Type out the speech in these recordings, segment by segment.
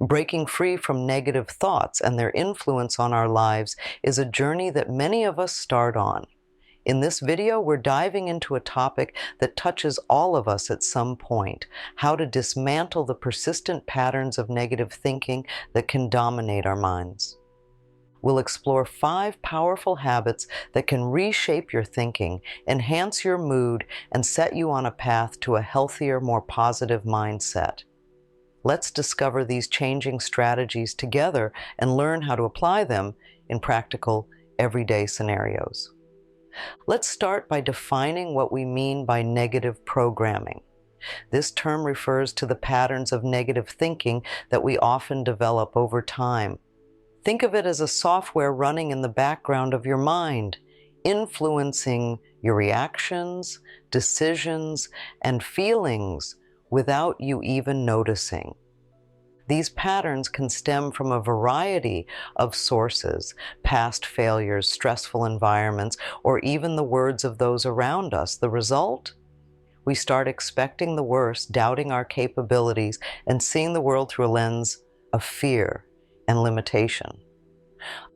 Breaking free from negative thoughts and their influence on our lives is a journey that many of us start on. In this video, we're diving into a topic that touches all of us at some point: how to dismantle the persistent patterns of negative thinking that can dominate our minds. We'll explore 5 powerful habits that can reshape your thinking, enhance your mood, and set you on a path to a healthier, more positive mindset. Let's discover these changing strategies together and learn how to apply them in practical, everyday scenarios. Let's start by defining what we mean by negative programming. This term refers to the patterns of negative thinking that we often develop over time. Think of it as a software running in the background of your mind, influencing your reactions, decisions, and feelings without you even noticing. These patterns can stem from a variety of sources: past failures, stressful environments, or even the words of those around us. The result? We start expecting the worst, doubting our capabilities, and seeing the world through a lens of fear and limitation.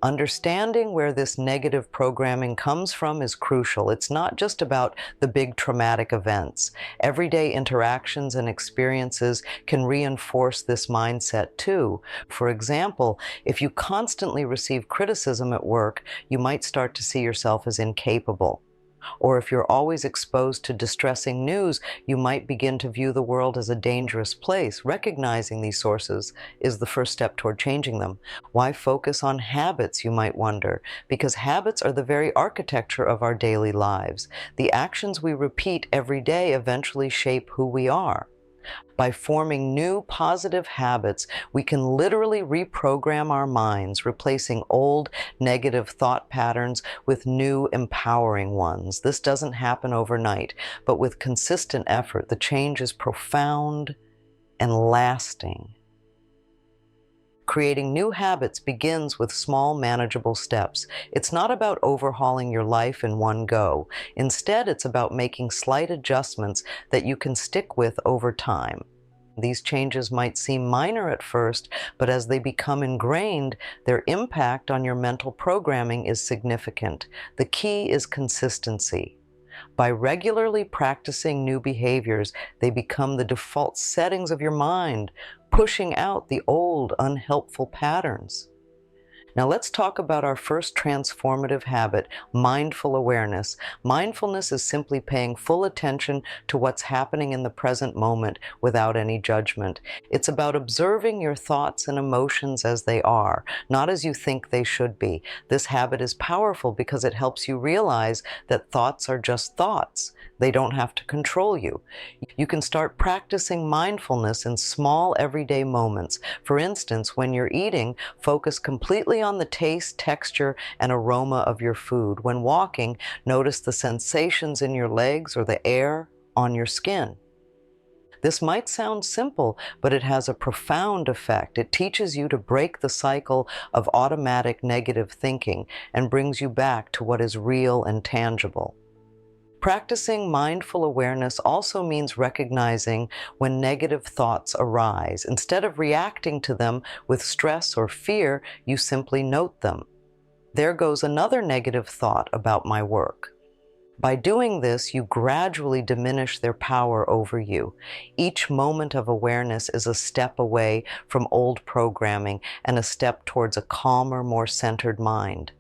Understanding where this negative programming comes from is crucial. It's not just about the big traumatic events. Everyday interactions and experiences can reinforce this mindset too. For example, if you constantly receive criticism at work, you might start to see yourself as incapable. Or if you're always exposed to distressing news, you might begin to view the world as a dangerous place. Recognizing these sources is the first step toward changing them. Why focus on habits, you might wonder? Because habits are the very architecture of our daily lives. The actions we repeat every day eventually shape who we are. By forming new positive habits, we can literally reprogram our minds, replacing old negative thought patterns with new empowering ones. This doesn't happen overnight, but with consistent effort, the change is profound and lasting. Creating new habits begins with small, manageable steps. It's not about overhauling your life in one go. Instead, it's about making slight adjustments that you can stick with over time. These changes might seem minor at first, but as they become ingrained, their impact on your mental programming is significant. The key is consistency. By regularly practicing new behaviors, they become the default settings of your mind, pushing out the old, unhelpful patterns. Now let's talk about our first transformative habit: mindful awareness. Mindfulness is simply paying full attention to what's happening in the present moment without any judgment. It's about observing your thoughts and emotions as they are, not as you think they should be. This habit is powerful because it helps you realize that thoughts are just thoughts. They don't have to control you. You can start practicing mindfulness in small, everyday moments. For instance, when you're eating, focus completely on the taste, texture, and aroma of your food. When walking, notice the sensations in your legs or the air on your skin. This might sound simple, but it has a profound effect. It teaches you to break the cycle of automatic negative thinking and brings you back to what is real and tangible. Practicing mindful awareness also means recognizing when negative thoughts arise. Instead of reacting to them with stress or fear, you simply note them. There goes another negative thought about my work. By doing this, you gradually diminish their power over you. Each moment of awareness is a step away from old programming and a step towards a calmer, more centered mind.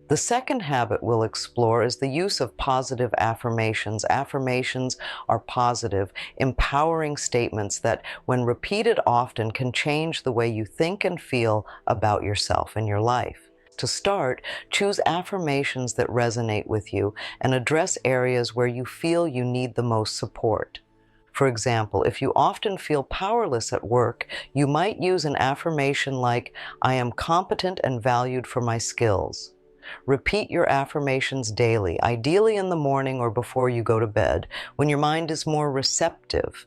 The second habit we'll explore is the use of positive affirmations. Affirmations are positive, empowering statements that, when repeated often, can change the way you think and feel about yourself and your life. To start, choose affirmations that resonate with you and address areas where you feel you need the most support. For example, if you often feel powerless at work, you might use an affirmation like, "I am competent and valued for my skills." Repeat your affirmations daily, ideally in the morning or before you go to bed, when your mind is more receptive.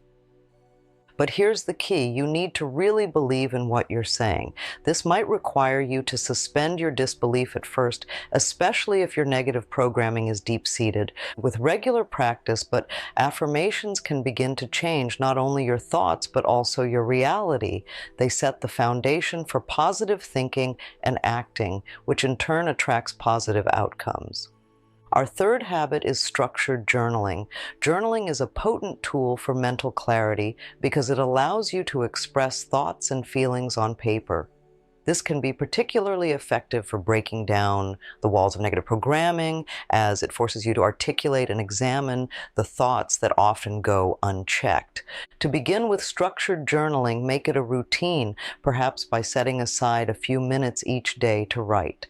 But here's the key: you need to really believe in what you're saying. This might require you to suspend your disbelief at first, especially if your negative programming is deep-seated. With regular practice, but affirmations can begin to change not only your thoughts, but also your reality. They set the foundation for positive thinking and acting, which in turn attracts positive outcomes. Our third habit is structured journaling. Journaling is a potent tool for mental clarity because it allows you to express thoughts and feelings on paper. This can be particularly effective for breaking down the walls of negative programming, as it forces you to articulate and examine the thoughts that often go unchecked. To begin with structured journaling, make it a routine, perhaps by setting aside a few minutes each day to write.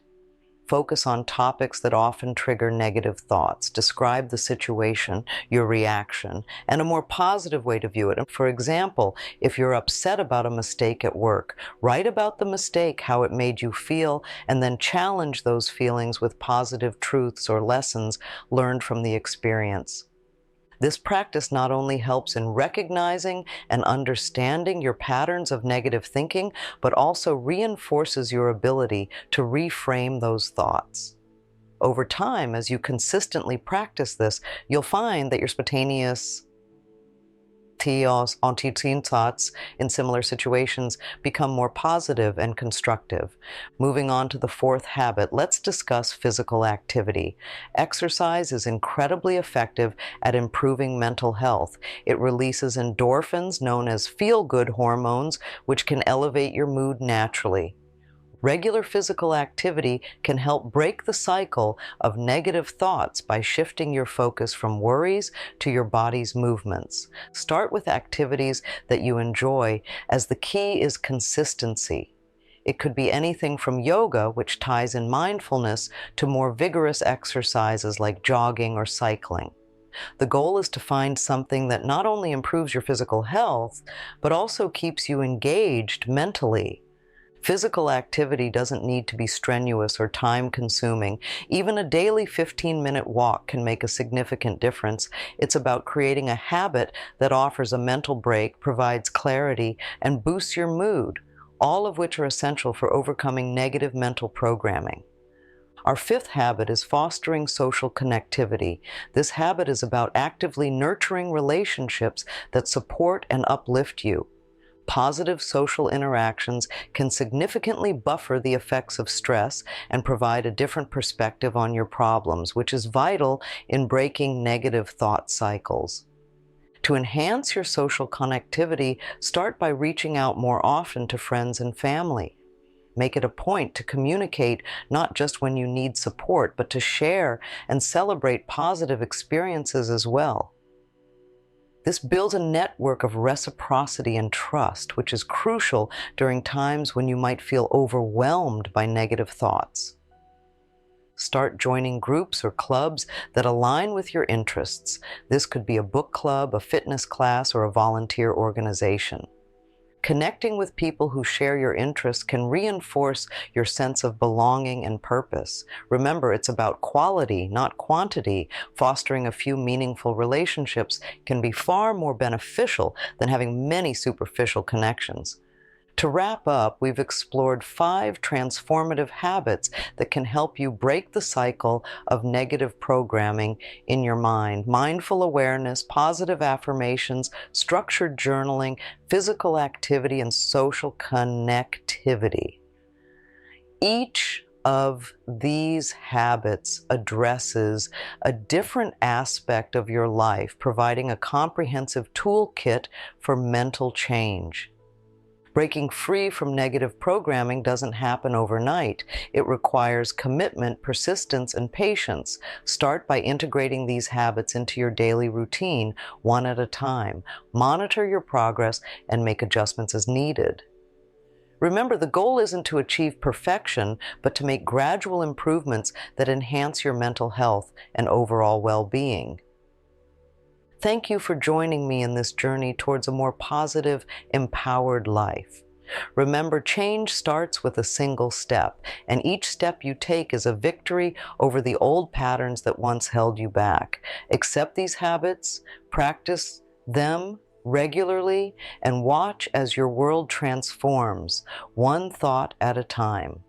Focus on topics that often trigger negative thoughts. Describe the situation, your reaction, and a more positive way to view it. For example, if you're upset about a mistake at work, write about the mistake, how it made you feel, and then challenge those feelings with positive truths or lessons learned from the experience. This practice not only helps in recognizing and understanding your patterns of negative thinking, but also reinforces your ability to reframe those thoughts. Over time, as you consistently practice this, you'll find that your spontaneous thoughts in similar situations become more positive and constructive. Moving on to the fourth habit, let's discuss physical activity. Exercise is incredibly effective at improving mental health. It releases endorphins, known as feel-good hormones, which can elevate your mood naturally. Regular physical activity can help break the cycle of negative thoughts by shifting your focus from worries to your body's movements. Start with activities that you enjoy, as the key is consistency. It could be anything from yoga, which ties in mindfulness, to more vigorous exercises like jogging or cycling. The goal is to find something that not only improves your physical health, but also keeps you engaged mentally. Physical activity doesn't need to be strenuous or time-consuming. Even a daily 15-minute walk can make a significant difference. It's about creating a habit that offers a mental break, provides clarity, and boosts your mood, all of which are essential for overcoming negative mental programming. Our fifth habit is fostering social connectivity. This habit is about actively nurturing relationships that support and uplift you. Positive social interactions can significantly buffer the effects of stress and provide a different perspective on your problems, which is vital in breaking negative thought cycles. To enhance your social connectivity, start by reaching out more often to friends and family. Make it a point to communicate not just when you need support, but to share and celebrate positive experiences as well. This builds a network of reciprocity and trust, which is crucial during times when you might feel overwhelmed by negative thoughts. Start joining groups or clubs that align with your interests. This could be a book club, a fitness class, or a volunteer organization. Connecting with people who share your interests can reinforce your sense of belonging and purpose. Remember, it's about quality, not quantity. Fostering a few meaningful relationships can be far more beneficial than having many superficial connections. To wrap up, we've explored 5 transformative habits that can help you break the cycle of negative programming in your mind. Mindful awareness, positive affirmations, structured journaling, physical activity, and social connectivity. Each of these habits addresses a different aspect of your life, providing a comprehensive toolkit for mental change. Breaking free from negative programming doesn't happen overnight. It requires commitment, persistence, and patience. Start by integrating these habits into your daily routine, one at a time. Monitor your progress and make adjustments as needed. Remember, the goal isn't to achieve perfection, but to make gradual improvements that enhance your mental health and overall well-being. Thank you for joining me in this journey towards a more positive, empowered life. Remember, change starts with a single step, and each step you take is a victory over the old patterns that once held you back. Accept these habits, practice them regularly and watch as your world transforms, one thought at a time.